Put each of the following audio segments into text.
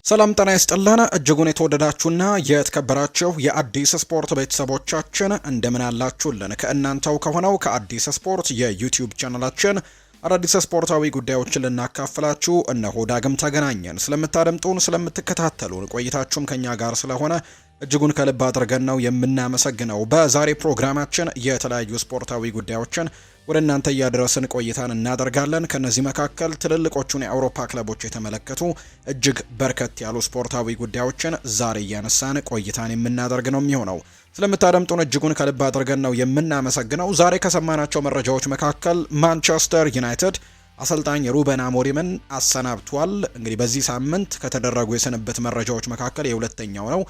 ሰላም ጤና ይስጥልን እጅጉን የተወደዳችሁና የተከበራችሁ የአዲስ ስፖርት ቤተሰቦቻችን እንደምን አላችሁልን? ከእናንተው ከሆነው ከአዲስ ስፖርት የዩቲዩብ ቻናላችን አዳዲስ ስፖርታዊ ጉዳዮችን ልናካፍላችሁ እነሆ ዳግም ተገናኘን። ስለምታደምጡን፣ ስለምትከታተሉን ቆይታችሁም ከኛ ጋር ስለሆነ እጅጉን ከልብ አድርገን ነው የምናመሰግነው። በዛሬ ፕሮግራማችን የተለያዩ ስፖርታዊ ጉዳዮችን ወደ እናንተ እያደረስን ቆይታን እናደርጋለን። ከነዚህ መካከል ትልልቆቹን የአውሮፓ ክለቦች የተመለከቱ እጅግ በርከት ያሉ ስፖርታዊ ጉዳዮችን ዛሬ እያነሳን ቆይታን የምናደርግ ነው የሚሆነው። ስለምታደምጡን እጅጉን ከልብ አድርገን ነው የምናመሰግነው። ዛሬ ከሰማናቸው መረጃዎች መካከል ማንቸስተር ዩናይትድ አሰልጣኝ ሩበን አሞሪምን አሰናብቷል። እንግዲህ በዚህ ሳምንት ከተደረጉ የስንብት መረጃዎች መካከል የሁለተኛው ነው።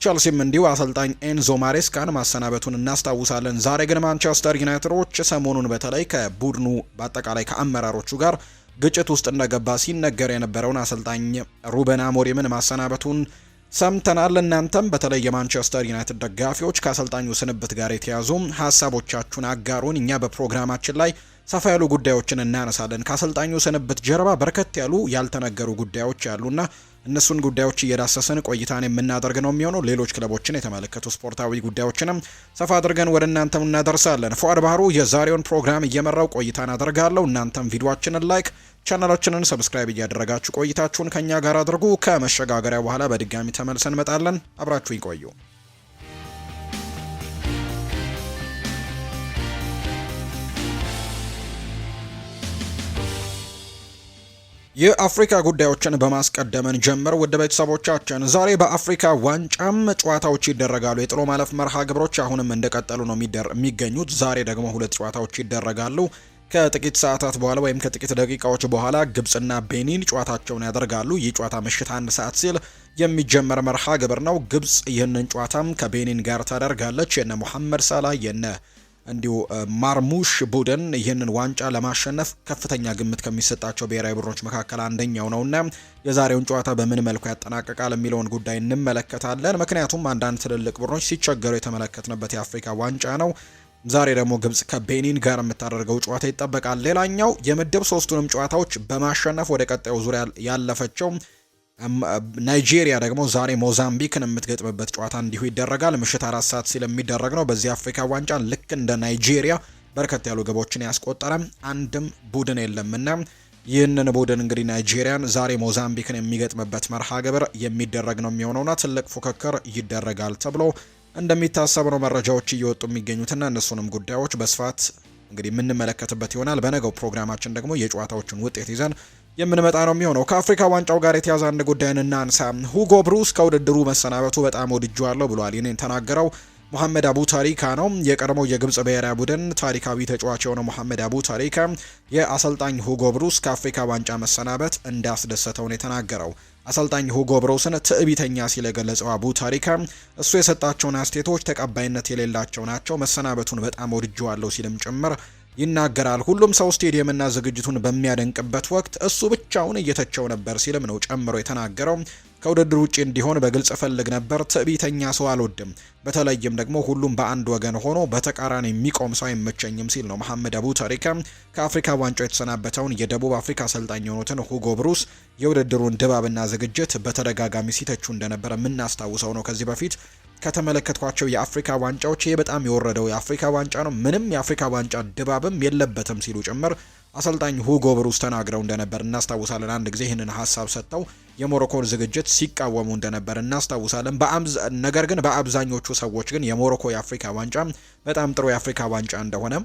ቸልሲም እንዲሁ አሰልጣኝ ኤንዞ ማሬስካን ማሰናበቱን እናስታውሳለን። ዛሬ ግን ማንቸስተር ዩናይትዶች ሰሞኑን በተለይ ከቡድኑ በአጠቃላይ ከአመራሮቹ ጋር ግጭት ውስጥ እንደገባ ሲነገር የነበረውን አሰልጣኝ ሩበን አሞሪምን ማሰናበቱን ሰምተናል። እናንተም በተለይ የማንቸስተር ዩናይትድ ደጋፊዎች ከአሰልጣኙ ስንብት ጋር የተያዙ ሀሳቦቻችሁን አጋሩን። እኛ በፕሮግራማችን ላይ ሰፋ ያሉ ጉዳዮችን እናነሳለን። ከአሰልጣኙ ስንብት ጀርባ በርከት ያሉ ያልተነገሩ ጉዳዮች ያሉና እነሱን ጉዳዮች እየዳሰስን ቆይታን የምናደርግ ነው የሚሆነው። ሌሎች ክለቦችን የተመለከቱ ስፖርታዊ ጉዳዮችንም ሰፋ አድርገን ወደ እናንተም እናደርሳለን። ፉአድ ባህሩ የዛሬውን ፕሮግራም እየመራው ቆይታን አደርጋለሁ። እናንተም ቪዲዮአችንን ላይክ፣ ቻናላችንን ሰብስክራይብ እያደረጋችሁ ቆይታችሁን ከኛ ጋር አድርጉ። ከመሸጋገሪያ በኋላ በድጋሚ ተመልሰን እንመጣለን። አብራችሁኝ ቆዩ። የአፍሪካ ጉዳዮችን በማስቀደምን ጀምር ውድ ቤተሰቦቻችን፣ ዛሬ በአፍሪካ ዋንጫም ጨዋታዎች ይደረጋሉ። የጥሎ ማለፍ መርሃ ግብሮች አሁንም እንደቀጠሉ ነው የሚገኙት። ዛሬ ደግሞ ሁለት ጨዋታዎች ይደረጋሉ። ከጥቂት ሰዓታት በኋላ ወይም ከጥቂት ደቂቃዎች በኋላ ግብጽና ቤኒን ጨዋታቸውን ያደርጋሉ። ይህ ጨዋታ ምሽት 1 ሰዓት ሲል የሚጀመር መርሃ ግብር ነው። ግብጽ ይህንን ጨዋታም ከቤኒን ጋር ታደርጋለች። የነ ሙሐመድ ሳላ የነ እንዲሁ ማርሙሽ ቡድን ይህንን ዋንጫ ለማሸነፍ ከፍተኛ ግምት ከሚሰጣቸው ብሔራዊ ቡድኖች መካከል አንደኛው ነውና የዛሬውን ጨዋታ በምን መልኩ ያጠናቅቃል የሚለውን ጉዳይ እንመለከታለን። ምክንያቱም አንዳንድ ትልልቅ ቡድኖች ሲቸገሩ የተመለከትንበት የአፍሪካ ዋንጫ ነው። ዛሬ ደግሞ ግብጽ ከቤኒን ጋር የምታደርገው ጨዋታ ይጠበቃል። ሌላኛው የምድብ ሶስቱንም ጨዋታዎች በማሸነፍ ወደ ቀጣዩ ዙሪያ ያለፈችው ናይጄሪያ ደግሞ ዛሬ ሞዛምቢክን የምትገጥምበት ጨዋታ እንዲሁ ይደረጋል። ምሽት 4 ሰዓት ሲል የሚደረግ ነው። በዚህ አፍሪካ ዋንጫ ልክ እንደ ናይጄሪያ በርከት ያሉ ግቦችን ያስቆጠረ አንድም ቡድን የለምና ይህንን ቡድን እንግዲህ ናይጄሪያን ዛሬ ሞዛምቢክን የሚገጥምበት መርሃ ግብር የሚደረግ ነው የሚሆነውና ትልቅ ፉክክር ይደረጋል ተብሎ እንደሚታሰብ ነው መረጃዎች እየወጡ የሚገኙትና እነሱንም ጉዳዮች በስፋት እንግዲህ የምንመለከትበት ይሆናል። በነገው ፕሮግራማችን ደግሞ የጨዋታዎችን ውጤት ይዘን የምንመጣ ነው የሚሆነው። ከአፍሪካ ዋንጫው ጋር የተያዘ አንድ ጉዳይን እናንሳ። ሁጎ ብሩስ ከውድድሩ መሰናበቱ በጣም ወድጄዋለሁ ብሏል። ይህንን ተናገረው ሙሐመድ አቡ ታሪካ ነው። የቀድሞው የግብጽ ብሔራዊ ቡድን ታሪካዊ ተጫዋች የሆነው ሙሐመድ አቡ ታሪካ የአሰልጣኝ ሁጎ ብሩስ ከአፍሪካ ዋንጫ መሰናበት እንዳስደሰተው ነው የተናገረው። አሰልጣኝ ሁጎ ብሩስን ትዕቢተኛ ሲል የገለጸው አቡ ታሪካ እሱ የሰጣቸውን አስተያየቶች ተቀባይነት የሌላቸው ናቸው፣ መሰናበቱን በጣም ወድጄዋለሁ ሲልም ጭምር ይናገራል። ሁሉም ሰው ስቴዲየምና ዝግጅቱን በሚያደንቅበት ወቅት እሱ ብቻውን እየተቸው ነበር ሲልም ነው ጨምሮ የተናገረው። ከውድድር ውጪ እንዲሆን በግልጽ ፈልግ ነበር። ትዕቢተኛ ሰው አልወድም፣ በተለይም ደግሞ ሁሉም በአንድ ወገን ሆኖ በተቃራኒ የሚቆም ሰው አይመቸኝም ሲል ነው መሐመድ አቡ ታሪካ ከአፍሪካ ዋንጫው የተሰናበተውን የደቡብ አፍሪካ አሰልጣኝ የሆኑትን ሁጎ ብሩስ የውድድሩን ድባብና ዝግጅት በተደጋጋሚ ሲተቹ እንደነበረ የምናስታውሰው ነው። ከዚህ በፊት ከተመለከቷቸው የአፍሪካ ዋንጫዎች ይሄ በጣም የወረደው የአፍሪካ ዋንጫ ነው፣ ምንም የአፍሪካ ዋንጫ ድባብም የለበትም ሲሉ ጭምር አሰልጣኝ ሁጎ ብሩስ ተናግረው እንደነበር እናስታውሳለን። አንድ ጊዜ ይህንን ሀሳብ ሰጥተው የሞሮኮን ዝግጅት ሲቃወሙ እንደነበር እናስታውሳለን። ነገር ግን በአብዛኞቹ ሰዎች ግን የሞሮኮ የአፍሪካ ዋንጫ በጣም ጥሩ የአፍሪካ ዋንጫ እንደሆነ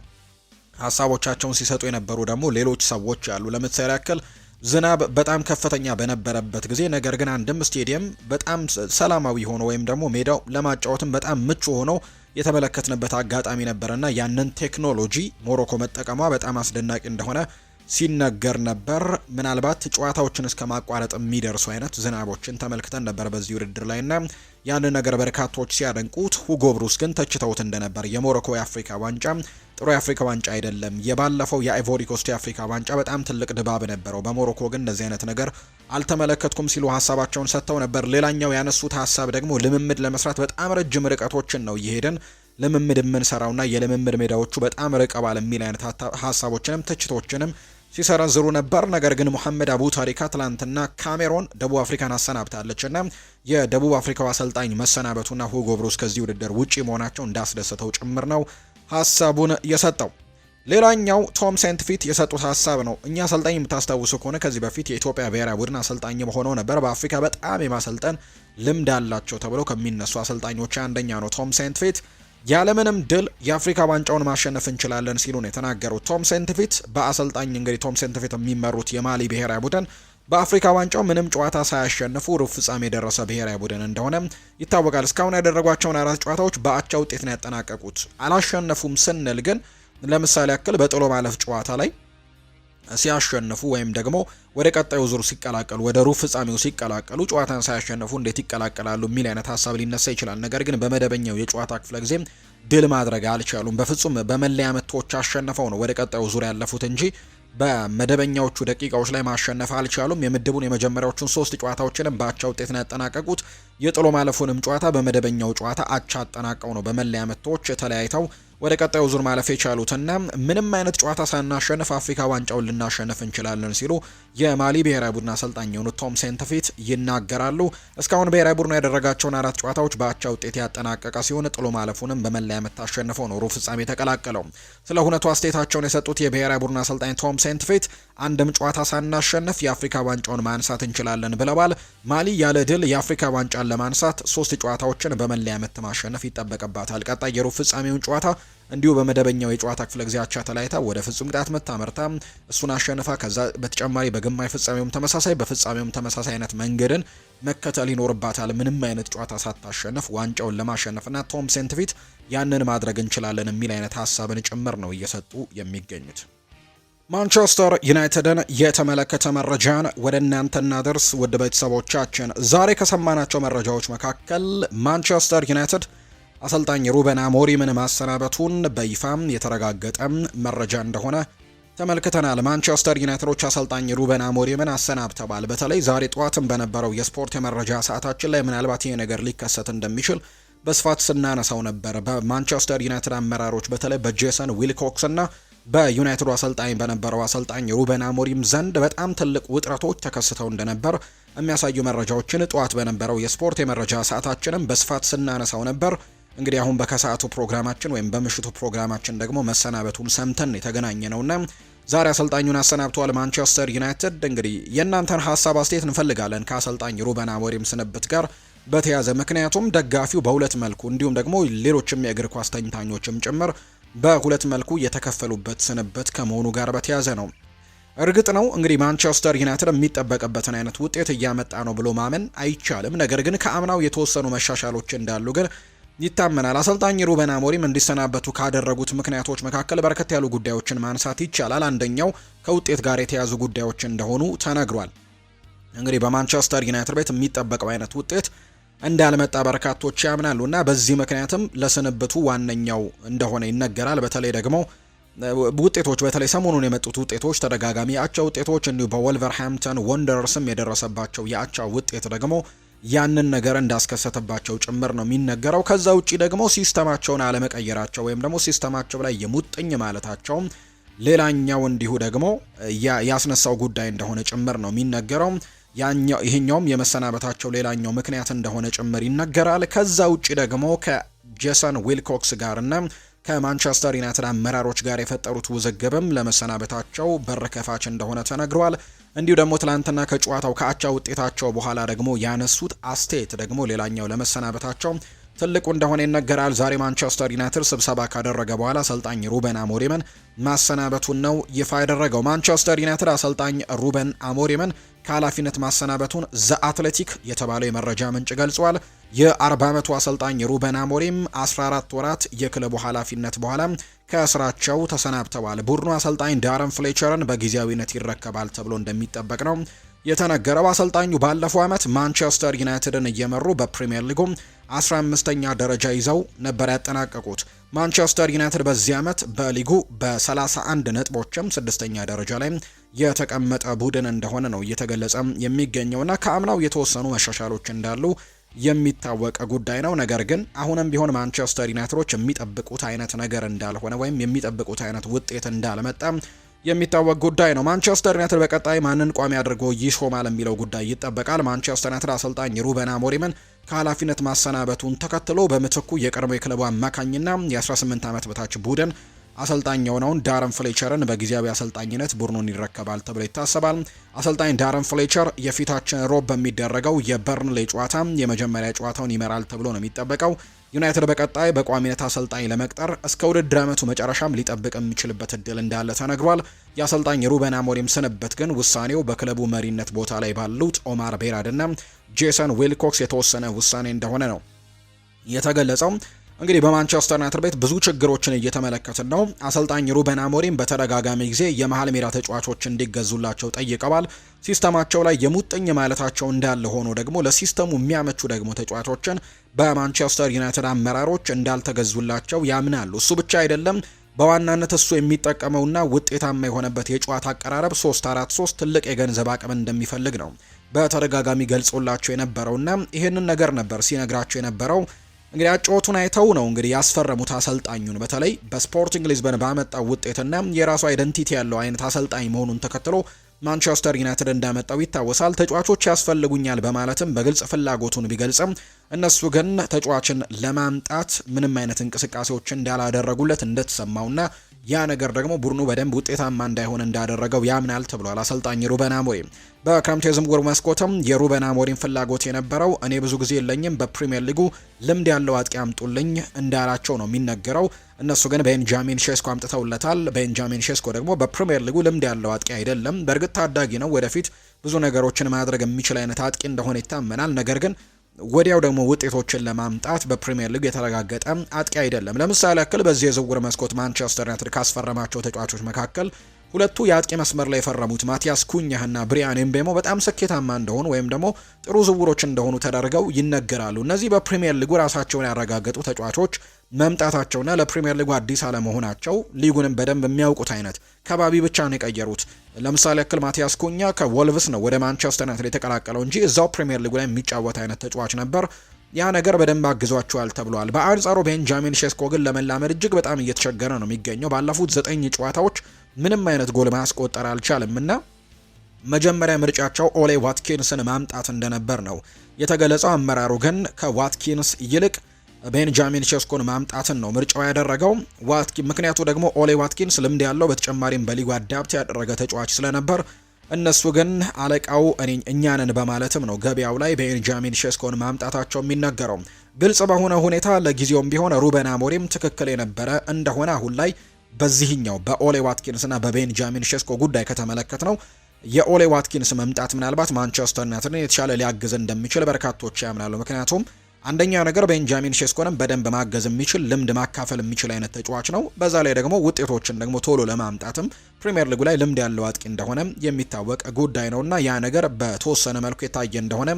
ሀሳቦቻቸውን ሲሰጡ የነበሩ ደግሞ ሌሎች ሰዎች አሉ። ለምሳሌ ያክል ዝናብ በጣም ከፍተኛ በነበረበት ጊዜ ነገር ግን አንድም ስቴዲየም በጣም ሰላማዊ ሆኖ ወይም ደግሞ ሜዳው ለማጫወትም በጣም ምቹ ሆኖ የተመለከትንበት አጋጣሚ ነበርና ያንን ቴክኖሎጂ ሞሮኮ መጠቀሟ በጣም አስደናቂ እንደሆነ ሲነገር ነበር። ምናልባት ጨዋታዎችን እስከ ማቋረጥ የሚደርሱ አይነት ዝናቦችን ተመልክተን ነበር በዚህ ውድድር ላይና ያንን ነገር በርካቶች ሲያደንቁት፣ ሁጎ ብሩስ ግን ተችተውት እንደነበር የሞሮኮ የአፍሪካ ዋንጫ ጥሩ የአፍሪካ ዋንጫ አይደለም፣ የባለፈው የአይቮሪ ኮስት የአፍሪካ ዋንጫ በጣም ትልቅ ድባብ ነበረው፣ በሞሮኮ ግን እንደዚህ አይነት ነገር አልተመለከትኩም ሲሉ ሀሳባቸውን ሰጥተው ነበር። ሌላኛው ያነሱት ሀሳብ ደግሞ ልምምድ ለመስራት በጣም ረጅም ርቀቶችን ነው እየሄድን ልምምድ የምንሰራውና የልምምድ ሜዳዎቹ በጣም ርቀዋል የሚል አይነት ሀሳቦችንም ትችቶችንም ሲሰረዝሩ ነበር። ነገር ግን ሙሐመድ አቡ ታሪካ ትላንትና ካሜሮን ደቡብ አፍሪካን አሰናብታለችና የደቡብ አፍሪካው አሰልጣኝ መሰናበቱና ሁጎ ብሩስ ከዚህ ውድድር ውጪ መሆናቸው እንዳስደሰተው ጭምር ነው ሀሳቡን የሰጠው። ሌላኛው ቶም ሴንትፊት የሰጡት ሀሳብ ነው። እኛ አሰልጣኝ የምታስታውሱ ከሆነ ከዚህ በፊት የኢትዮጵያ ብሔራዊ ቡድን አሰልጣኝ ሆነው ነበር። በአፍሪካ በጣም የማሰልጠን ልምድ አላቸው ተብለው ከሚነሱ አሰልጣኞች አንደኛ ነው ቶም ሴንትፊት። ያለምንም ድል የአፍሪካ ዋንጫውን ማሸነፍ እንችላለን ሲሉ ነው የተናገሩት ቶም ሴንትፊት። በአሰልጣኝ እንግዲህ ቶም ሴንትፊት የሚመሩት የማሊ ብሔራዊ ቡድን በአፍሪካ ዋንጫው ምንም ጨዋታ ሳያሸንፉ ሩብ ፍጻሜ የደረሰ ብሔራዊ ቡድን እንደሆነ ይታወቃል። እስካሁን ያደረጓቸውን 4 ጨዋታዎች በአቻ ውጤት ነው ያጠናቀቁት። አላሸነፉም ስንል ግን ለምሳሌ ያክል በጥሎ ማለፍ ጨዋታ ላይ ሲያሸንፉ ወይም ደግሞ ወደ ቀጣዩ ዙር ሲቀላቀሉ ወደ ሩብ ፍጻሜው ሲቀላቀሉ ጨዋታን ሳያሸንፉ እንዴት ይቀላቀላሉ የሚል አይነት ሀሳብ ሊነሳ ይችላል። ነገር ግን በመደበኛው የጨዋታ ክፍለ ጊዜ ድል ማድረግ አልቻሉም። በፍጹም በመለያ ምቶች አሸንፈው ነው ወደ ቀጣዩ ዙር ያለፉት እንጂ በመደበኛዎቹ ደቂቃዎች ላይ ማሸነፍ አልቻሉም። የምድቡን የመጀመሪያዎቹን 3 ጨዋታዎችንም በአቻ ውጤት ነው ያጠናቀቁት። የጥሎ ማለፉንም ጨዋታ በመደበኛው ጨዋታ አቻ አጠናቀው ነው በመለያ ምቶች ተለያይተው ወደ ቀጣዩ ዙር ማለፍ የቻሉትና ምንም አይነት ጨዋታ ሳናሸንፍ አፍሪካ ዋንጫውን ልናሸንፍ እንችላለን ሲሉ የማሊ ብሔራዊ ቡድን አሰልጣኝ የሆኑት ቶም ሴንትፊት ይናገራሉ። እስካሁን ብሔራዊ ቡድኑ ያደረጋቸውን 4 ጨዋታዎች በአቻ ውጤት ያጠናቀቀ ሲሆን ጥሎ ማለፉንም በመለያ ምት አሸንፈው ነው ሩብ ፍጻሜ የተቀላቀለው። ስለ ሁነቱ አስተያየታቸውን የሰጡት የብሔራዊ ቡድን አሰልጣኝ ቶም ሴንትፊት አንድም ጨዋታ ሳናሸንፍ የአፍሪካ ዋንጫውን ማንሳት እንችላለን ብለዋል። ማሊ ያለ ድል የአፍሪካ ዋንጫን ለማንሳት 3 ጨዋታዎችን በመለያ ምት ማሸነፍ ይጠበቅባታል። ቀጣይ የሩብ ፍጻሜውን ጨዋታ እንዲሁ በመደበኛው የጨዋታ ክፍለ ጊዜ አቻ ተለያይታ ወደ ፍጹም ቅጣት ምት አመርታ እሱን አሸንፋ ከዛ በተጨማሪ በግማሽ ፍጻሜውም ተመሳሳይ በፍጻሜውም ተመሳሳይ አይነት መንገድን መከተል ይኖርባታል። ምንም አይነት ጨዋታ ሳታሸንፍ ዋንጫውን ለማሸነፍና ቶም ሴንትፊት ያንን ማድረግ እንችላለን የሚል አይነት ሀሳብን ጭምር ነው እየሰጡ የሚገኙት። ማንቸስተር ዩናይትድን የተመለከተ መረጃን ወደ እናንተ እናደርስ ውድ ቤተሰቦቻችን። ዛሬ ከሰማናቸው መረጃዎች መካከል ማንቸስተር ዩናይትድ አሰልጣኝ ሩበን አሞሪምን ማሰናበቱን በይፋም የተረጋገጠ መረጃ እንደሆነ ተመልክተናል። ማንቸስተር ዩናይትዶች አሰልጣኝ ሩበን አሞሪምን አሰናብተዋል። በተለይ ዛሬ ጠዋትም በነበረው የስፖርት የመረጃ ሰዓታችን ላይ ምናልባት ይሄ ነገር ሊከሰት እንደሚችል በስፋት ስናነሳው ነበር። በማንቸስተር ዩናይትድ አመራሮች በተለይ በጄሰን ዊልኮክስ እና በዩናይትዱ አሰልጣኝ በነበረው አሰልጣኝ ሩበን አሞሪም ዘንድ በጣም ትልቅ ውጥረቶች ተከስተው እንደነበር የሚያሳዩ መረጃዎችን ጠዋት በነበረው የስፖርት የመረጃ ሰዓታችንም በስፋት ስናነሳው ነበር። እንግዲህ አሁን በከሰዓቱ ፕሮግራማችን ወይም በምሽቱ ፕሮግራማችን ደግሞ መሰናበቱን ሰምተን የተገናኘ ነውና ዛሬ አሰልጣኙን አሰናብተዋል ማንቸስተር ዩናይትድ። እንግዲህ የእናንተን ሀሳብ አስተያየት እንፈልጋለን ከአሰልጣኝ ሩበን አሞሪም ስንብት ጋር በተያዘ። ምክንያቱም ደጋፊው በሁለት መልኩ እንዲሁም ደግሞ ሌሎችም የእግር ኳስ ተንታኞችም ጭምር በሁለት መልኩ የተከፈሉበት ስንብት ከመሆኑ ጋር በተያዘ ነው። እርግጥ ነው እንግዲህ ማንቸስተር ዩናይትድ የሚጠበቅበትን አይነት ውጤት እያመጣ ነው ብሎ ማመን አይቻልም። ነገር ግን ከአምናው የተወሰኑ መሻሻሎች እንዳሉ ግን ይታመናል። አሰልጣኝ ሩበን አሞሪም እንዲሰናበቱ ካደረጉት ምክንያቶች መካከል በርከት ያሉ ጉዳዮችን ማንሳት ይቻላል። አንደኛው ከውጤት ጋር የተያዙ ጉዳዮች እንደሆኑ ተነግሯል። እንግዲህ በማንቸስተር ዩናይትድ ቤት የሚጠበቀው አይነት ውጤት እንዳልመጣ በርካቶች ያምናሉ እና በዚህ ምክንያትም ለስንብቱ ዋነኛው እንደሆነ ይነገራል። በተለይ ደግሞ ውጤቶች በተለይ ሰሞኑን የመጡት ውጤቶች ተደጋጋሚ የአቻ ውጤቶች እንዲሁ በወልቨርሃምፕተን ወንደረርስም የደረሰባቸው የአቻ ውጤት ደግሞ ያንን ነገር እንዳስከሰተባቸው ጭምር ነው የሚነገረው። ከዛ ውጪ ደግሞ ሲስተማቸውን አለመቀየራቸው ወይም ደግሞ ሲስተማቸው ላይ የሙጥኝ ማለታቸው ሌላኛው እንዲሁ ደግሞ ያስነሳው ጉዳይ እንደሆነ ጭምር ነው የሚነገረው። ይሄኛውም የመሰናበታቸው ሌላኛው ምክንያት እንደሆነ ጭምር ይነገራል። ከዛ ውጪ ደግሞ ከጄሰን ዊልኮክስ ጋርና ከማንቸስተር ዩናይትድ አመራሮች ጋር የፈጠሩት ውዝግብም ለመሰናበታቸው በር ከፋች እንደሆነ ተነግሯል። እንዲሁ ደግሞ ትላንትና ከጨዋታው ከአቻ ውጤታቸው በኋላ ደግሞ ያነሱት አስተያየት ደግሞ ሌላኛው ለመሰናበታቸው ትልቁ እንደሆነ ይነገራል። ዛሬ ማንቸስተር ዩናይትድ ስብሰባ ካደረገ በኋላ አሰልጣኝ ሩበን አሞሪምን ማሰናበቱን ነው ይፋ ያደረገው። ማንቸስተር ዩናይትድ አሰልጣኝ ሩበን አሞሪምን ከኃላፊነት ማሰናበቱን ዘ አትሌቲክ የተባለው የመረጃ ምንጭ ገልጿል። የ40 ዓመቱ አሰልጣኝ ሩበን አሞሪም 14 ወራት የክለቡ ኃላፊነት በኋላ ከስራቸው ተሰናብተዋል። ቡድኑ አሰልጣኝ ዳረን ፍሌቸርን በጊዜያዊነት ይረከባል ተብሎ እንደሚጠበቅ ነው የተነገረው። አሰልጣኙ ባለፈው ዓመት ማንቸስተር ዩናይትድን እየመሩ በፕሪሚየር ሊጉ 15ኛ ደረጃ ይዘው ነበር ያጠናቀቁት። ማንቸስተር ዩናይትድ በዚህ ዓመት በሊጉ በ31 ነጥቦችም 6ኛ ደረጃ ላይ የተቀመጠ ቡድን እንደሆነ ነው እየተገለጸ የሚገኘውና ከአምናው የተወሰኑ መሻሻሎች እንዳሉ የሚታወቅ ጉዳይ ነው። ነገር ግን አሁንም ቢሆን ማንቸስተር ዩናይትዶች የሚጠብቁት አይነት ነገር እንዳልሆነ ወይም የሚጠብቁት አይነት ውጤት እንዳልመጣ የሚታወቅ ጉዳይ ነው። ማንቸስተር ዩናይትድ በቀጣይ ማንን ቋሚ አድርጎ ይሾማል የሚለው ጉዳይ ይጠበቃል። ማንቸስተር ዩናይትድ አሰልጣኝ ሩበን አሞሪምን ከኃላፊነት ማሰናበቱን ተከትሎ በምትኩ የቀድሞ የክለቡ አማካኝና የ18 ዓመት በታች ቡድን አሰልጣኝ የሆነውን ዳረን ፍሌቸርን በጊዜያዊ አሰልጣኝነት ቡድኑን ይረከባል ተብሎ ይታሰባል። አሰልጣኝ ዳረን ፍሌቸር የፊታችን ሮብ በሚደረገው የበርንሌ ጨዋታ የመጀመሪያ ጨዋታውን ይመራል ተብሎ ነው የሚጠበቀው። ዩናይትድ በቀጣይ በቋሚነት አሰልጣኝ ለመቅጠር እስከ ውድድር ዓመቱ መጨረሻም ሊጠብቅ የሚችልበት እድል እንዳለ ተነግሯል። የአሰልጣኝ ሩበን አሞሪም ስንብት ግን ውሳኔው በክለቡ መሪነት ቦታ ላይ ባሉት ኦማር ቤራድና ጄሰን ዊልኮክስ የተወሰነ ውሳኔ እንደሆነ ነው የተገለጸው። እንግዲህ በማንቸስተር ዩናይትድ ቤት ብዙ ችግሮችን እየተመለከትን ነው። አሰልጣኝ ሩበን አሞሪም በተደጋጋሚ ጊዜ የመሃል ሜዳ ተጫዋቾች እንዲገዙላቸው ጠይቀዋል። ሲስተማቸው ላይ የሙጥኝ ማለታቸው እንዳለ ሆኖ ደግሞ ለሲስተሙ የሚያመቹ ደግሞ ተጫዋቾችን በማንቸስተር ዩናይትድ አመራሮች እንዳልተገዙላቸው ያምናሉ። እሱ ብቻ አይደለም፣ በዋናነት እሱ የሚጠቀመውና ውጤታማ የሆነበት የጨዋታ አቀራረብ 3-4-3 ትልቅ የገንዘብ አቅም እንደሚፈልግ ነው በተደጋጋሚ ገልጾላቸው የነበረውና ይህንን ነገር ነበር ሲነግራቸው የነበረው። እንግዲህ አጨዋወቱን አይተው ነው እንግዲህ ያስፈረሙት አሰልጣኙን። በተለይ በስፖርቲንግ ሊዝበን ባመጣው ውጤትና የራሱ አይደንቲቲ ያለው አይነት አሰልጣኝ መሆኑን ተከትሎ ማንቸስተር ዩናይትድ እንዳመጣው ይታወሳል። ተጫዋቾች ያስፈልጉኛል በማለትም በግልጽ ፍላጎቱን ቢገልጽም እነሱ ግን ተጫዋችን ለማምጣት ምንም አይነት እንቅስቃሴዎች እንዳላደረጉለት እንደተሰማውና ያ ነገር ደግሞ ቡድኑ በደንብ ውጤታማ እንዳይሆን እንዳደረገው ያምናል ተብሏል አሰልጣኝ ሩበን አሞሪም። በክረምት የዝውውር መስኮትም የሩበን አሞሪም ፍላጎት የነበረው እኔ ብዙ ጊዜ የለኝም፣ በፕሪሚየር ሊጉ ልምድ ያለው አጥቂ አምጡልኝ እንዳላቸው ነው የሚነገረው። እነሱ ግን ቤንጃሚን ሼስኮ አምጥተውለታል። ቤንጃሚን ሼስኮ ደግሞ በፕሪሚየር ሊጉ ልምድ ያለው አጥቂ አይደለም። በእርግጥ ታዳጊ ነው፣ ወደፊት ብዙ ነገሮችን ማድረግ የሚችል አይነት አጥቂ እንደሆነ ይታመናል። ነገር ግን ወዲያው ደግሞ ውጤቶችን ለማምጣት በፕሪሚየር ሊግ የተረጋገጠ አጥቂ አይደለም። ለምሳሌ ያክል በዚህ የዝውውር መስኮት ማንቸስተር ዩናይትድ ካስፈረማቸው ተጫዋቾች መካከል ሁለቱ የአጥቂ መስመር ላይ የፈረሙት ማቲያስ ኩኛህና ብሪያን ኤምቤሞ በጣም ስኬታማ እንደሆኑ ወይም ደግሞ ጥሩ ዝውውሮች እንደሆኑ ተደርገው ይነገራሉ። እነዚህ በፕሪሚየር ሊጉ ራሳቸውን ያረጋገጡ ተጫዋቾች መምጣታቸውና ለፕሪሚየር ሊጉ አዲስ አለመሆናቸው ሊጉንም በደንብ የሚያውቁት አይነት ከባቢ ብቻ ነው የቀየሩት። ለምሳሌ ያክል ማቲያስ ኩኛ ከወልቭስ ነው ወደ ማንቸስተር ዩናይትድ የተቀላቀለው እንጂ እዛው ፕሪሚየር ሊጉ ላይ የሚጫወት አይነት ተጫዋች ነበር። ያ ነገር በደንብ አግዟቸዋል ተብሏል። በአንጻሩ ቤንጃሚን ሼስኮ ግን ለመላመድ እጅግ በጣም እየተቸገረ ነው የሚገኘው። ባለፉት 9 ጨዋታዎች ምንም አይነት ጎል ማስቆጠር አልቻለም እና መጀመሪያ ምርጫቸው ኦሌ ዋትኪንስን ማምጣት እንደነበር ነው የተገለጸው። አመራሩ ግን ከዋትኪንስ ይልቅ ቤንጃሚን ሼስኮን ማምጣትን ነው ምርጫው ያደረገው። ምክንያቱ ደግሞ ኦሌ ዋትኪንስ ልምድ ያለው በተጨማሪም በሊጉ አዳፕት ያደረገ ተጫዋች ስለነበር እነሱ ግን አለቃው እኛንን በማለትም ነው ገበያው ላይ ቤንጃሚን ሼስኮን ማምጣታቸው የሚነገረው። ግልጽ በሆነ ሁኔታ ለጊዜውም ቢሆን ሩበን አሞሪም ትክክል የነበረ እንደሆነ አሁን ላይ በዚህኛው በኦሌ ዋትኪንስ እና በቤንጃሚን ሼስኮ ጉዳይ ከተመለከት ነው የኦሌ ዋትኪንስ መምጣት ምናልባት ማንቸስተር ዩናይትድን የተሻለ ሊያግዝ እንደሚችል በርካቶች ያምናሉ። ምክንያቱም አንደኛ ነገር ቤንጃሚን ሼስኮንም በደንብ ማገዝ የሚችል ልምድ ማካፈል የሚችል አይነት ተጫዋች ነው። በዛ ላይ ደግሞ ውጤቶችን ደግሞ ቶሎ ለማምጣትም ፕሪሚየር ሊጉ ላይ ልምድ ያለው አጥቂ እንደሆነ የሚታወቅ ጉዳይ ነውና ያ ነገር በተወሰነ መልኩ የታየ እንደሆነ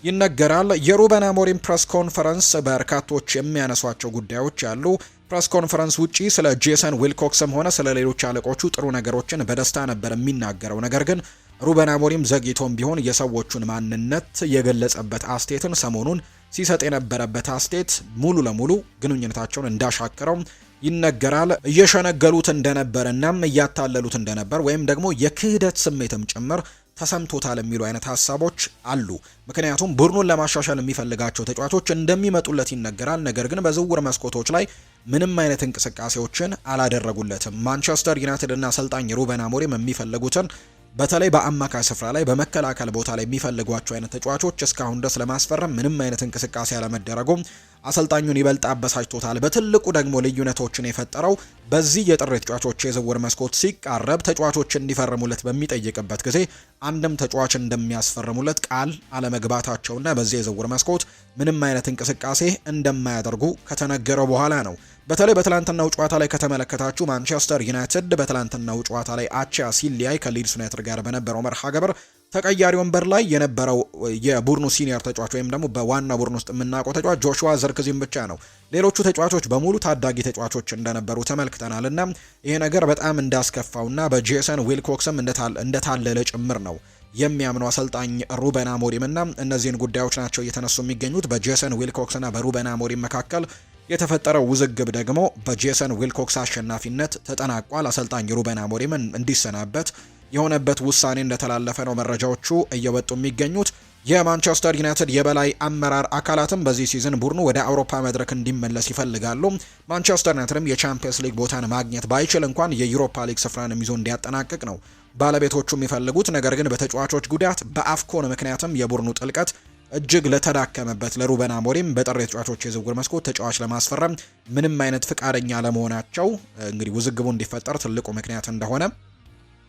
ይነገራል። የሩበን አሞሪም ፕሬስ ኮንፈረንስ በርካቶች የሚያነሷቸው ጉዳዮች ያሉ። ፕሬስ ኮንፈረንስ ውጪ ስለ ጄሰን ዊልኮክስም ሆነ ስለ ሌሎች አለቆቹ ጥሩ ነገሮችን በደስታ ነበር የሚናገረው። ነገር ግን ሩበን አሞሪም ዘግይቶም ቢሆን የሰዎቹን ማንነት የገለጸበት አስቴትን ሰሞኑን ሲሰጥ የነበረበት አስቴት ሙሉ ለሙሉ ግንኙነታቸውን እንዳሻከረው ይነገራል። እየሸነገሉት እንደነበረና እያታለሉት እንደነበር ወይም ደግሞ የክህደት ስሜትም ጭምር ተሰምቶታል የሚሉ አይነት ሀሳቦች አሉ። ምክንያቱም ቡድኑን ለማሻሻል የሚፈልጋቸው ተጫዋቾች እንደሚመጡለት ይነገራል። ነገር ግን በዝውውር መስኮቶች ላይ ምንም አይነት እንቅስቃሴዎችን አላደረጉለትም። ማንቸስተር ዩናይትድ እና አሰልጣኝ ሩበን አሞሪም የሚፈልጉትን በተለይ በአማካይ ስፍራ ላይ በመከላከል ቦታ ላይ የሚፈልጓቸው አይነት ተጫዋቾች እስካሁን ድረስ ለማስፈረም ምንም አይነት እንቅስቃሴ አለመደረጉም አሰልጣኙን ይበልጥ አበሳጭቶታል። በትልቁ ደግሞ ልዩነቶችን የፈጠረው በዚህ የጥር ተጫዋቾች የዝውውር መስኮት ሲቃረብ ተጫዋቾች እንዲፈርሙለት በሚጠይቅበት ጊዜ አንድም ተጫዋች እንደሚያስፈርሙለት ቃል አለመግባታቸውና በዚህ የዝውውር መስኮት ምንም አይነት እንቅስቃሴ እንደማያደርጉ ከተነገረው በኋላ ነው። በተለይ በትላንትናው ጨዋታ ላይ ከተመለከታችሁ ማንቸስተር ዩናይትድ በትላንትናው ጨዋታ ላይ አቻ ሲለያይ ከሊድስ ዩናይትድ ጋር በነበረው መርሃ ግብር ተቀያሪ ወንበር ላይ የነበረው የቡድኑ ሲኒየር ተጫዋች ወይም ደግሞ በዋና ቡድን ውስጥ የምናውቀው ተጫዋች ጆሹዋ ዘርክዚም ብቻ ነው። ሌሎቹ ተጫዋቾች በሙሉ ታዳጊ ተጫዋቾች እንደነበሩ ተመልክተናል እና ይሄ ነገር በጣም እንዳስከፋውና በጄሰን ዊልኮክስም እንደታለለ ጭምር ነው የሚያምነው አሰልጣኝ ሩበን አሞሪም እና እነዚህን ጉዳዮች ናቸው እየተነሱ የሚገኙት። በጄሰን ዊልኮክስ እና በሩበን አሞሪም መካከል የተፈጠረው ውዝግብ ደግሞ በጄሰን ዊልኮክስ አሸናፊነት ተጠናቋል። አሰልጣኝ ሩበን አሞሪም እንዲሰናበት የሆነበት ውሳኔ እንደተላለፈ ነው መረጃዎቹ እየወጡ የሚገኙት። የማንቸስተር ዩናይትድ የበላይ አመራር አካላትም በዚህ ሲዝን ቡድኑ ወደ አውሮፓ መድረክ እንዲመለስ ይፈልጋሉ። ማንቸስተር ዩናይትድም የቻምፒየንስ ሊግ ቦታን ማግኘት ባይችል እንኳን የዩሮፓ ሊግ ስፍራንም ይዞ እንዲያጠናቅቅ ነው ባለቤቶቹ የሚፈልጉት። ነገር ግን በተጫዋቾች ጉዳት በአፍኮን ምክንያትም የቡድኑ ጥልቀት እጅግ ለተዳከመበት ለሩበን አሞሪም በጥር የተጫዋቾች የዝውውር መስኮት ተጫዋች ለማስፈረም ምንም አይነት ፍቃደኛ ለመሆናቸው እንግዲህ ውዝግቡ እንዲፈጠር ትልቁ ምክንያት እንደሆነ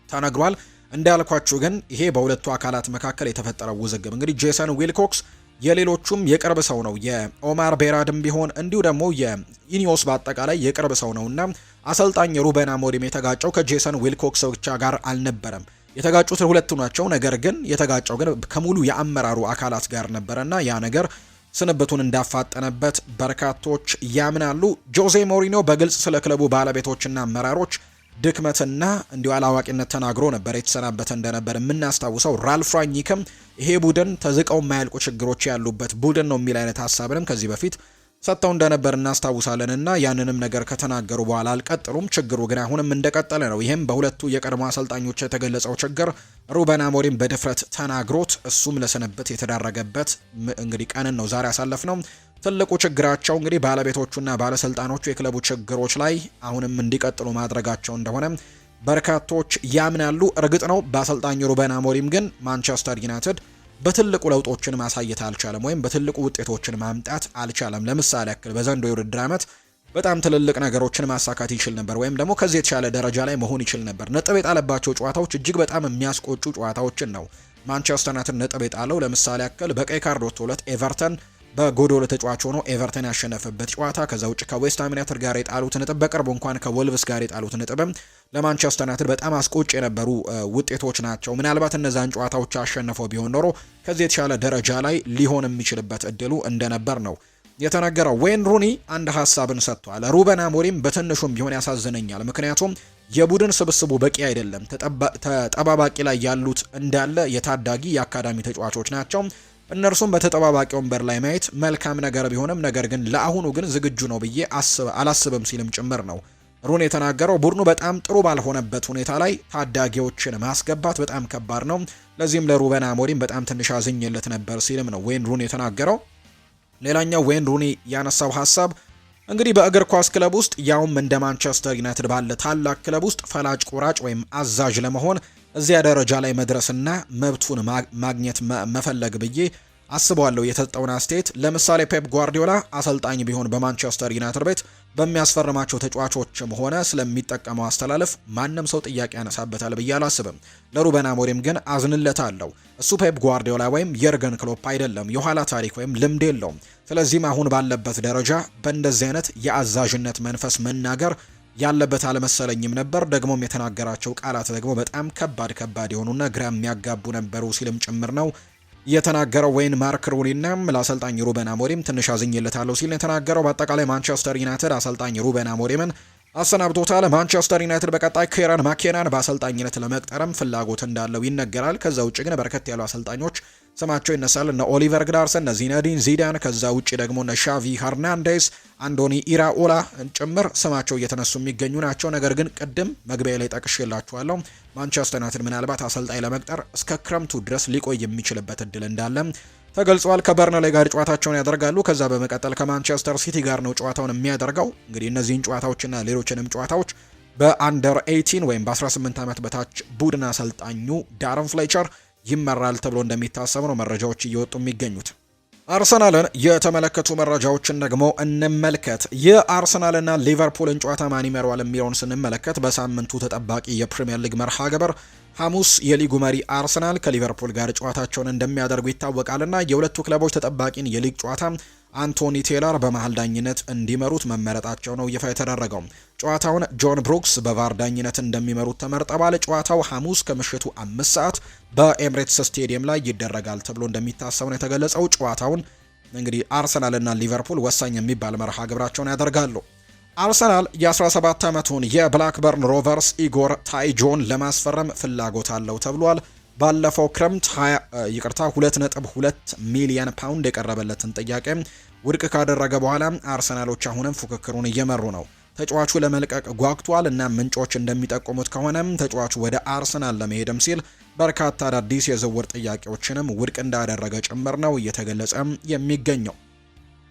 ተነግሯል። እንዳልኳችሁ ግን ይሄ በሁለቱ አካላት መካከል የተፈጠረው ውዝግብ እንግዲህ ጄሰን ዊልኮክስ የሌሎቹም የቅርብ ሰው ነው። የኦማር ቤራድም ቢሆን እንዲሁ ደግሞ የኢኒዮስ በአጠቃላይ የቅርብ ሰው ነውና አሰልጣኝ ሩበን አሞሪም የተጋጨው ከጄሰን ዊልኮክስ ብቻ ጋር አልነበረም። የተጋጩት ሁለቱ ናቸው። ነገር ግን የተጋጨው ግን ከሙሉ የአመራሩ አካላት ጋር ነበረና ያ ነገር ስንብቱን እንዳፋጠነበት በርካቶች ያምናሉ። ጆዜ ሞሪኒዮ በግልጽ ስለ ክለቡ ባለቤቶችና አመራሮች ድክመትና እንዲሁ አላዋቂነት ተናግሮ ነበር የተሰናበተ እንደነበር የምናስታውሰው። ራልፍ ራኒክም ይሄ ቡድን ተዝቀው የማያልቁ ችግሮች ያሉበት ቡድን ነው የሚል አይነት ሀሳብንም ከዚህ በፊት ሰጥተው እንደነበር እናስታውሳለንና ያንንም ነገር ከተናገሩ በኋላ አልቀጥሉም። ችግሩ ግን አሁንም እንደቀጠለ ነው። ይህም በሁለቱ የቀድሞ አሰልጣኞች የተገለጸው ችግር ሩበን አሞሪም በድፍረት ተናግሮት እሱም ለስንብት የተዳረገበት እንግዲህ ቀንን ነው ዛሬ ያሳለፍነው። ትልቁ ችግራቸው እንግዲህ ባለቤቶቹና ባለስልጣኖቹ የክለቡ ችግሮች ላይ አሁንም እንዲቀጥሉ ማድረጋቸው እንደሆነ በርካቶች ያምናሉ። እርግጥ ነው በአሰልጣኝ ሩበን አሞሪም ግን ማንቸስተር ዩናይትድ በትልቁ ለውጦችን ማሳየት አልቻለም፣ ወይም በትልቁ ውጤቶችን ማምጣት አልቻለም። ለምሳሌ ያክል በዘንድሮው የውድድር ዓመት በጣም ትልልቅ ነገሮችን ማሳካት ይችል ነበር፣ ወይም ደግሞ ከዚህ የተሻለ ደረጃ ላይ መሆን ይችል ነበር። ነጥብ የጣለባቸው ጨዋታዎች እጅግ በጣም የሚያስቆጩ ጨዋታዎችን ነው ማንቸስተር ዩናይትድ ነጥብ የጣለው። ለምሳሌ ያክል በቀይ ካርድ ወጥቶለት ኤቨርተን በጎዶሎ ተጫዋች ሆኖ ኤቨርተን ያሸነፈበት ጨዋታ፣ ከዛ ውጭ ከዌስትሃም ዩናይትድ ጋር የጣሉት ነጥብ፣ በቅርቡ እንኳን ከወልቭስ ጋር የጣሉት ነጥብም ለማንቸስተር ዩናይትድ በጣም አስቆጭ የነበሩ ውጤቶች ናቸው። ምናልባት እነዛን ጨዋታዎች አሸንፈው ቢሆን ኖሮ ከዚህ የተሻለ ደረጃ ላይ ሊሆን የሚችልበት እድሉ እንደነበር ነው የተነገረው። ዌይን ሩኒ አንድ ሀሳብን ሰጥቷል። ሩበን አሞሪም በትንሹም ቢሆን ያሳዝነኛል፣ ምክንያቱም የቡድን ስብስቡ በቂ አይደለም። ተጠባባቂ ላይ ያሉት እንዳለ የታዳጊ የአካዳሚ ተጫዋቾች ናቸው። እነርሱም በተጠባባቂ ወንበር ላይ ማየት መልካም ነገር ቢሆንም ነገር ግን ለአሁኑ ግን ዝግጁ ነው ብዬ አላስብም ሲልም ጭምር ነው ሩን የተናገረው። ቡድኑ በጣም ጥሩ ባልሆነበት ሁኔታ ላይ ታዳጊዎችን ማስገባት በጣም ከባድ ነው። ለዚህም ለሩበን አሞሪም በጣም ትንሽ አዝኜለት ነበር ሲልም ነው ዌይን ሩኒ የተናገረው። ሌላኛው ዌይን ሩኒ ያነሳው ሀሳብ እንግዲህ በእግር ኳስ ክለብ ውስጥ ያውም እንደ ማንቸስተር ዩናይትድ ባለ ታላቅ ክለብ ውስጥ ፈላጭ ቆራጭ ወይም አዛዥ ለመሆን እዚያ ደረጃ ላይ መድረስና መብቱን ማግኘት መፈለግ ብዬ አስበዋለሁ የተሰጠውን አስተያየት። ለምሳሌ ፔፕ ጓርዲዮላ አሰልጣኝ ቢሆን በማንቸስተር ዩናይትድ ቤት በሚያስፈርማቸው ተጫዋቾችም ሆነ ስለሚጠቀመው አስተላለፍ ማንም ሰው ጥያቄ ያነሳበታል ብዬ አላስብም። ለሩበን አሞሪም ግን አዝንለታለሁ። እሱ ፔፕ ጓርዲዮላ ወይም የርገን ክሎፕ አይደለም። የኋላ ታሪክ ወይም ልምድ የለውም። ስለዚህም አሁን ባለበት ደረጃ በእንደዚህ አይነት የአዛዥነት መንፈስ መናገር ያለበት አልመሰለኝም ነበር። ደግሞም የተናገራቸው ቃላት ደግሞ በጣም ከባድ የሆኑና ግራ የሚያጋቡ ነበሩ ሲልም ጭምር ነው የተናገረው። ወይን ማርክ ሩኒና ለአሰልጣኝ ሩበን አሞሪም ትንሽ አዝኜለታለሁ ሲል የተናገረው። በአጠቃላይ ማንቸስተር ዩናይትድ አሰልጣኝ ሩበን አሞሪምን አሰናብቶታል። ማንቸስተር ዩናይትድ በቀጣይ ኬረን ማኬናን በአሰልጣኝነት ለመቅጠርም ፍላጎት እንዳለው ይነገራል። ከዛ ውጭ ግን በርከት ያሉ አሰልጣኞች ስማቸው ይነሳል። እነ ኦሊቨር ግላርሰን፣ እነ ዚነዲን ዚዳን፣ ከዛ ውጭ ደግሞ እነ ሻቪ ሄርናንዴስ፣ አንዶኒ ኢራኦላ ጭምር ስማቸው እየተነሱ የሚገኙ ናቸው። ነገር ግን ቅድም መግቢያ ላይ ጠቅሼላችኋለሁ ማንቸስተር ዩናይትድ ምናልባት አሰልጣኝ ለመቅጠር እስከ ክረምቱ ድረስ ሊቆይ የሚችልበት እድል እንዳለ ተገልጿል። ከበርንሌይ ጋር ጨዋታቸውን ያደርጋሉ። ከዛ በመቀጠል ከማንቸስተር ሲቲ ጋር ነው ጨዋታውን የሚያደርገው። እንግዲህ እነዚህን ጨዋታዎችና ሌሎችንም ጨዋታዎች በአንደር 18 ወይም በ18 ዓመት በታች ቡድን አሰልጣኙ ዳረን ፍሌቸር ይመራል ተብሎ እንደሚታሰብ ነው መረጃዎች እየወጡ የሚገኙት። አርሰናልን የተመለከቱ መረጃዎችን ደግሞ እንመልከት። የአርሰናልና ሊቨርፑልን ጨዋታ ማን ይመራዋል የሚለውን ስንመለከት በሳምንቱ ተጠባቂ የፕሪሚየር ሊግ መርሃ ግብር ሐሙስ የሊጉ መሪ አርሰናል ከሊቨርፑል ጋር ጨዋታቸውን እንደሚያደርጉ ይታወቃልና የሁለቱ ክለቦች ተጠባቂን የሊግ ጨዋታ አንቶኒ ቴይለር በመሃል ዳኝነት እንዲመሩት መመረጣቸው ነው ይፋ የተደረገው። ጨዋታውን ጆን ብሩክስ በቫር ዳኝነት እንደሚመሩት ተመርጠዋል። ጨዋታው ሐሙስ ከምሽቱ 5 ሰዓት በኤምሬትስ ስቴዲየም ላይ ይደረጋል ተብሎ እንደሚታሰብ ነው የተገለጸው። ጨዋታውን እንግዲህ አርሰናልና ሊቨርፑል ወሳኝ የሚባል መርሃ ግብራቸውን ያደርጋሉ። አርሰናል የ17 ዓመቱን የብላክበርን ሮቨርስ ኢጎር ታይጆን ለማስፈረም ፍላጎት አለው ተብሏል። ባለፈው ክረምት 2.2 ሚሊዮን ፓውንድ የቀረበለትን ጥያቄ ውድቅ ካደረገ በኋላ አርሰናሎች አሁንም ፉክክሩን እየመሩ ነው። ተጫዋቹ ለመልቀቅ ጓግቷል እና ምንጮች እንደሚጠቁሙት ከሆነም ተጫዋቹ ወደ አርሰናል ለመሄድም ሲል በርካታ አዳዲስ የዝውውር ጥያቄዎችንም ውድቅ እንዳደረገ ጭምር ነው እየተገለጸ የሚገኘው።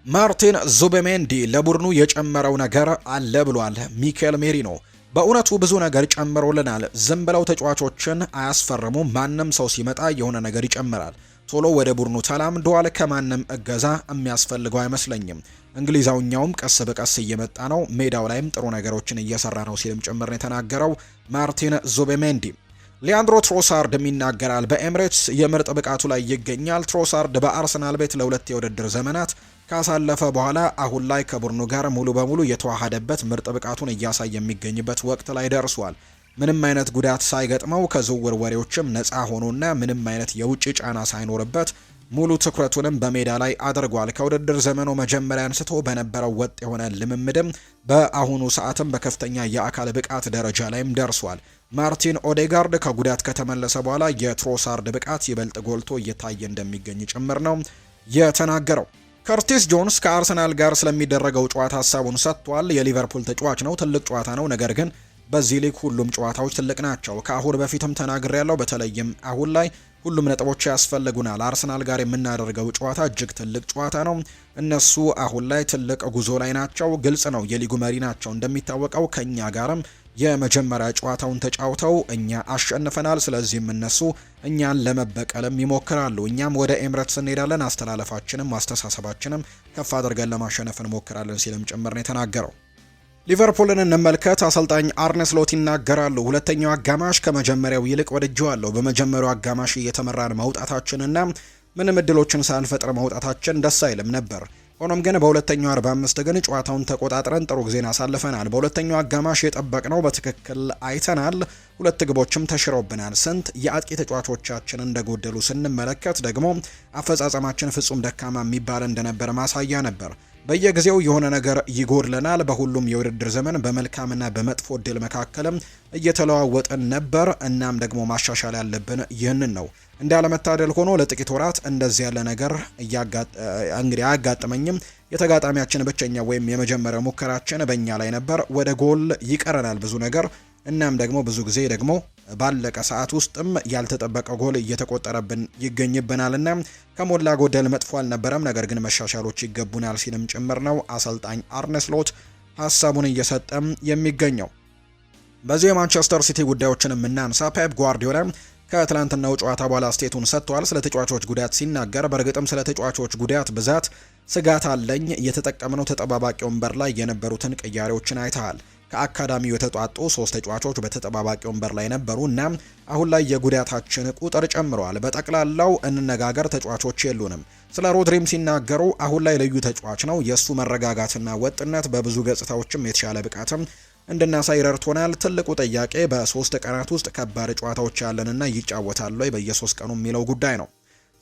ማርቲን ዙቤሜንዲ ለቡድኑ የጨመረው ነገር አለ ብሏል ሚኬል ሜሪኖ። በእውነቱ ብዙ ነገር ጨምሮልናል። ዝም ብለው ተጫዋቾችን አያስፈርሙ። ማንም ሰው ሲመጣ የሆነ ነገር ይጨምራል። ቶሎ ወደ ቡድኑ ተላምዷል። ከማንም እገዛ የሚያስፈልገው አይመስለኝም። እንግሊዛውኛውም ቀስ በቀስ እየመጣ ነው። ሜዳው ላይም ጥሩ ነገሮችን እየሰራ ነው ሲልም ጭምር ነው የተናገረው ማርቲን ዙቤሜንዲ። ሊያንድሮ ትሮሳርድም ይናገራል። በኤምሬትስ የምርጥ ብቃቱ ላይ ይገኛል። ትሮሳርድ በአርሰናል ቤት ለ2 የውድድር ዘመናት ካሳለፈ በኋላ አሁን ላይ ከቡድኑ ጋር ሙሉ በሙሉ የተዋሃደበት ምርጥ ብቃቱን እያሳየ የሚገኝበት ወቅት ላይ ደርሷል። ምንም አይነት ጉዳት ሳይገጥመው ከዝውውር ወሬዎችም ነፃ ሆኖና ምንም አይነት የውጭ ጫና ሳይኖርበት ሙሉ ትኩረቱንም በሜዳ ላይ አድርጓል። ከውድድር ዘመኑ መጀመሪያ አንስቶ በነበረው ወጥ የሆነ ልምምድም በአሁኑ ሰዓትም በከፍተኛ የአካል ብቃት ደረጃ ላይም ደርሷል። ማርቲን ኦዴጋርድ ከጉዳት ከተመለሰ በኋላ የትሮሳርድ ብቃት ይበልጥ ጎልቶ እየታየ እንደሚገኝ ጭምር ነው የተናገረው። ከርቲስ ጆንስ ከአርሰናል ጋር ስለሚደረገው ጨዋታ ሀሳቡን ሰጥቷል። የሊቨርፑል ተጫዋች ነው፣ ትልቅ ጨዋታ ነው። ነገር ግን በዚህ ሊግ ሁሉም ጨዋታዎች ትልቅ ናቸው። ከአሁን በፊትም ተናግሬያለሁ። በተለይም አሁን ላይ ሁሉም ነጥቦች ያስፈልጉናል። አርሰናል ጋር የምናደርገው ጨዋታ እጅግ ትልቅ ጨዋታ ነው። እነሱ አሁን ላይ ትልቅ ጉዞ ላይ ናቸው። ግልጽ ነው፣ የሊጉ መሪ ናቸው። እንደሚታወቀው ከኛ ጋርም የመጀመሪያ ጨዋታውን ተጫውተው እኛ አሸንፈናል። ስለዚህም እነሱ እኛን ለመበቀልም ይሞክራሉ። እኛም ወደ ኤምሬትስ እንሄዳለን። አስተላለፋችንም አስተሳሰባችንም ከፍ አድርገን ለማሸነፍ እንሞክራለን ሲልም ጭምር ነው የተናገረው። ሊቨርፑልን እንመልከት። አሰልጣኝ አርነ ስሎት ይናገራሉ። ሁለተኛው አጋማሽ ከመጀመሪያው ይልቅ ወድጄዋለሁ። በመጀመሪያው አጋማሽ እየተመራን መውጣታችንና ምንም እድሎችን ሳንፈጥር መውጣታችን ደስ አይልም ነበር። ሆኖም ግን በሁለተኛው 45 ግን ጨዋታውን ተቆጣጥረን ጥሩ ጊዜን አሳልፈናል። በሁለተኛው አጋማሽ የጠበቅነው በትክክል አይተናል። 2 ግቦችም ተሽረውብናል። ስንት የአጥቂ ተጫዋቾቻችን እንደጎደሉ ስንመለከት ደግሞ አፈጻጸማችን ፍጹም ደካማ የሚባል እንደነበር ማሳያ ነበር። በየጊዜው የሆነ ነገር ይጎድለናል። በሁሉም የውድድር ዘመን በመልካምና በመጥፎ እድል መካከልም እየተለዋወጠን ነበር። እናም ደግሞ ማሻሻል ያለብን ይህንን ነው። እንዳለመታደል ሆኖ ለጥቂት ወራት እንደዚህ ያለ ነገር እንግዲህ አያጋጥመኝም። የተጋጣሚያችን ብቸኛ ወይም የመጀመሪያው ሙከራችን በእኛ ላይ ነበር። ወደ ጎል ይቀረናል ብዙ ነገር። እናም ደግሞ ብዙ ጊዜ ደግሞ ባለቀ ሰዓት ውስጥም ያልተጠበቀ ጎል እየተቆጠረብን ይገኝብናልና ከሞላ ጎደል መጥፎ አልነበረም፣ ነገር ግን መሻሻሎች ይገቡናል ሲልም ጭምር ነው አሰልጣኝ አርነ ስሎት ሀሳቡን እየሰጠም የሚገኘው። በዚህ የማንቸስተር ሲቲ ጉዳዮችን የምናንሳ ፔፕ ጓርዲዮላ ከትላንትናው ጨዋታ በኋላ አስተያየቱን ሰጥቷል። ስለ ተጫዋቾች ጉዳት ሲናገር በእርግጥም ስለ ተጫዋቾች ጉዳት ብዛት ስጋት አለኝ። የተጠቀምነው ተጠባባቂ ወንበር ላይ የነበሩትን ቅያሬዎችን አይተሃል። ከአካዳሚው የተጧጡ 3 ተጫዋቾች በተጠባባቂ ወንበር ላይ ነበሩ እና አሁን ላይ የጉዳታችን ቁጥር ጨምረዋል። በጠቅላላው እንነጋገር፣ ተጫዋቾች የሉንም። ስለ ሮድሪም ሲናገሩ አሁን ላይ ልዩ ተጫዋች ነው። የእሱ መረጋጋትና ወጥነት በብዙ ገጽታዎችም የተሻለ ብቃትም እንድናሳይ ረድቶናል። ትልቁ ጥያቄ በ3 ቀናት ውስጥ ከባድ ጨዋታዎች ያለንና ይጫወታል ወይ በየ3 ቀኑ የሚለው ጉዳይ ነው።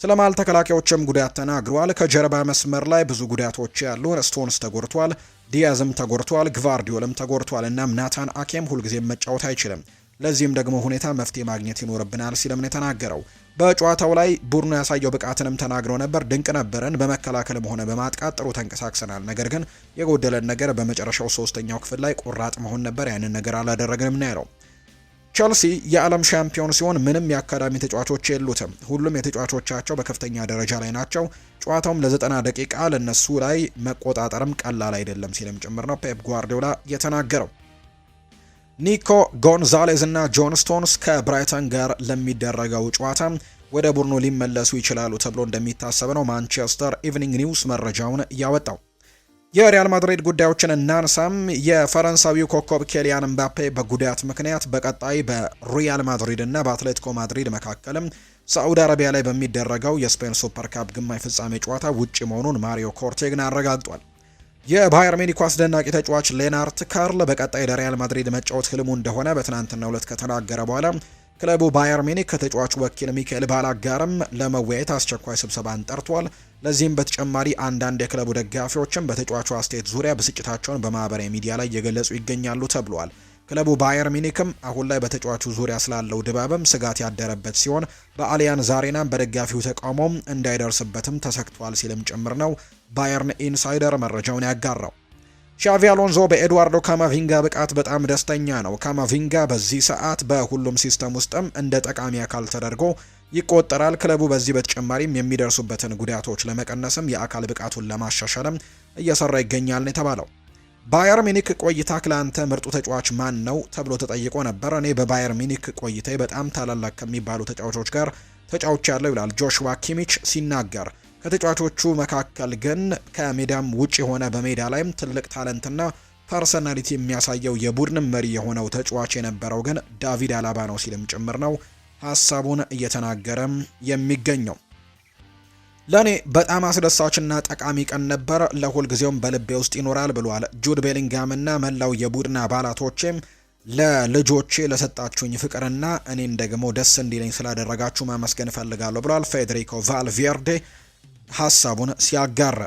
ስለ መሃል ተከላካዮችም ጉዳት ተናግረዋል። ከጀርባ መስመር ላይ ብዙ ጉዳቶች ያሉ፣ ስቶንስ ተጎድቷል፣ ዲያዝም ተጎድቷል፣ ግቫርዲዮልም ተጎድቷል። እናም ናታን አኬም ሁልጊዜም መጫወት አይችልም። ለዚህም ደግሞ ሁኔታ መፍትሄ ማግኘት ይኖርብናል ሲልም ነው የተናገረው። በጨዋታው ላይ ቡድኑ ያሳየው ብቃትንም ተናግረው ነበር። ድንቅ ነበረን፣ በመከላከልም ሆነ በማጥቃት ጥሩ ተንቀሳቅሰናል። ነገር ግን የጎደለን ነገር በመጨረሻው 3ኛው ክፍል ላይ ቆራጥ መሆን ነበር። ያንን ነገር አላደረግንም ነው ያለው። ቸልሲ የዓለም ሻምፒዮን ሲሆን ምንም የአካዳሚ ተጫዋቾች የሉትም። ሁሉም የተጫዋቾቻቸው በከፍተኛ ደረጃ ላይ ናቸው። ጨዋታውም ለ90 ደቂቃ ለነሱ ላይ መቆጣጠርም ቀላል አይደለም ሲልም ጭምር ነው ፔፕ ጓርዲዮላ የተናገረው። ኒኮ ጎንዛሌዝ እና ጆን ስቶንስ ከብራይተን ጋር ለሚደረገው ጨዋታ ወደ ቡድኑ ሊመለሱ ይችላሉ ተብሎ እንደሚታሰብ ነው ማንቸስተር ኢቭኒንግ ኒውስ መረጃውን ያወጣው። የሪያል ማድሪድ ጉዳዮችን እናንሳም። የፈረንሳዊው ኮከብ ኬሊያን ምባፔ በጉዳት ምክንያት በቀጣይ በሪያል ማድሪድ እና በአትሌቲኮ ማድሪድ መካከልም ሳዑዲ አረቢያ ላይ በሚደረገው የስፔን ሱፐር ካፕ ግማሽ ፍጻሜ ጨዋታ ውጪ መሆኑን ማሪዮ ኮርቴግን አረጋግጧል። የባየር ሚኒኩ አስደናቂ ተጫዋች ሌናርት ካርል በቀጣይ ለሪያል ማድሪድ መጫወት ህልሙ እንደሆነ በትናንትናው ዕለት ከተናገረ በኋላ ክለቡ ባየር ሚኒክ ከተጫዋቹ ወኪል ሚካኤል ባላክ ጋርም ለመወያየት አስቸኳይ ስብሰባን ጠርቷል። ለዚህም በተጨማሪ አንዳንድ የክለቡ ደጋፊዎችም በተጫዋቹ አስተያየት ዙሪያ ብስጭታቸውን በማህበራዊ ሚዲያ ላይ እየገለጹ ይገኛሉ ተብሏል። ክለቡ ባየር ሚኒክም አሁን ላይ በተጫዋቹ ዙሪያ ስላለው ድባብም ስጋት ያደረበት ሲሆን በአሊያንዝ አሬናም በደጋፊው ተቃውሞም እንዳይደርስበትም ተሰግቷል ሲልም ጭምር ነው ባየርን ኢንሳይደር መረጃውን ያጋራው። ሻቪ አሎንዞ በኤድዋርዶ ካማቪንጋ ብቃት በጣም ደስተኛ ነው። ካማቪንጋ በዚህ ሰዓት በሁሉም ሲስተም ውስጥም እንደ ጠቃሚ አካል ተደርጎ ይቆጠራል። ክለቡ በዚህ በተጨማሪም የሚደርሱበትን ጉዳቶች ለመቀነስም የአካል ብቃቱን ለማሻሻልም እየሰራ ይገኛል ነው የተባለው። ባየር ሚኒክ ቆይታ ክላንተ ምርጡ ተጫዋች ማን ነው ተብሎ ተጠይቆ ነበር። እኔ በባየር ሚኒክ ቆይታዬ በጣም ታላላቅ ከሚባሉ ተጫዋቾች ጋር ተጫውቻለሁ ይላል ጆሹዋ ኪሚች ሲናገር። ከተጫዋቾቹ መካከል ግን ከሜዳም ውጭ የሆነ በሜዳ ላይም ትልቅ ታለንትና ፐርሰናሊቲ የሚያሳየው የቡድን መሪ የሆነው ተጫዋች የነበረው ግን ዳቪድ አላባ ነው ሲልም ጭምር ነው ሀሳቡን እየተናገረም የሚገኘው። ለኔ በጣም አስደሳችና ጠቃሚ ቀን ነበር፣ ለሁል ጊዜውም በልቤ ውስጥ ይኖራል ብሏል። ጁድ ቤሊንጋምና መላው የቡድን አባላቶቼም ለልጆቼ ለሰጣችሁኝ ፍቅርና እኔን ደግሞ ደስ እንዲለኝ ስላደረጋችሁ ማመስገን እፈልጋለሁ ብሏል ፌዴሪኮ ቫልቬርዴ ሀሳቡን ሲያጋራ።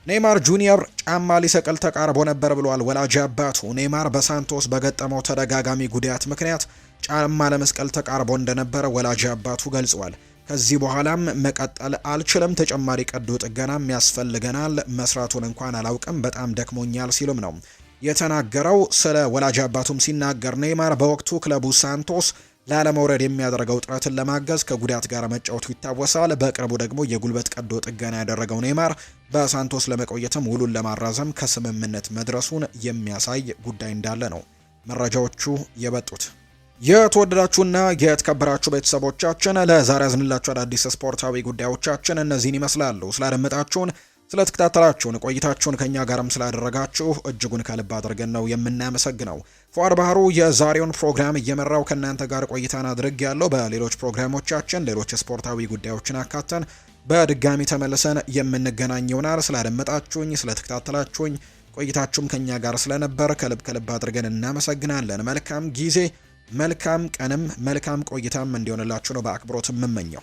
ኔይማር ጁኒየር ጫማ ሊሰቅል ተቃርቦ ነበር ብሏል ወላጅ አባቱ። ኔይማር በሳንቶስ በገጠመው ተደጋጋሚ ጉዳት ምክንያት ጫማ ለመስቀል ተቃርቦ እንደነበረ ወላጅ አባቱ ገልጿል። ከዚህ በኋላም መቀጠል አልችልም፣ ተጨማሪ ቀዶ ጥገናም ያስፈልገናል፣ መስራቱን እንኳን አላውቅም፣ በጣም ደክሞኛል ሲሉም ነው የተናገረው። ስለ ወላጅ አባቱም ሲናገር ኔይማር በወቅቱ ክለቡ ሳንቶስ ላለመውረድ የሚያደርገው ጥረትን ለማገዝ ከጉዳት ጋር መጫወቱ ይታወሳል። በቅርቡ ደግሞ የጉልበት ቀዶ ጥገና ያደረገው ኔይማር በሳንቶስ ለመቆየትም ውሉን ለማራዘም ከስምምነት መድረሱን የሚያሳይ ጉዳይ እንዳለ ነው መረጃዎቹ የበጡት። የተወደዳችሁና የተከበራችሁ ቤተሰቦቻችን ለዛሬ ያዝንላችሁ አዳዲስ ስፖርታዊ ጉዳዮቻችን እነዚህን ይመስላሉ። ስላደመጣችሁን፣ ስለተከታተላችሁን፣ ቆይታችሁን ከኛ ጋርም ስላደረጋችሁ እጅጉን ከልብ አድርገን ነው የምናመሰግነው። ፉአድ ባህሩ የዛሬውን ፕሮግራም እየመራው ከእናንተ ጋር ቆይታን አድርግ ያለው። በሌሎች ፕሮግራሞቻችን ሌሎች ስፖርታዊ ጉዳዮችን አካተን በድጋሚ ተመልሰን የምንገናኝ ይሆናል። ስላደመጣችሁኝ፣ ስለተከታተላችሁኝ፣ ቆይታችሁም ከኛ ጋር ስለነበር ከልብ አድርገን እናመሰግናለን። መልካም ጊዜ፣ መልካም ቀንም መልካም ቆይታም እንዲሆንላችሁ ነው በአክብሮት የምመኘው።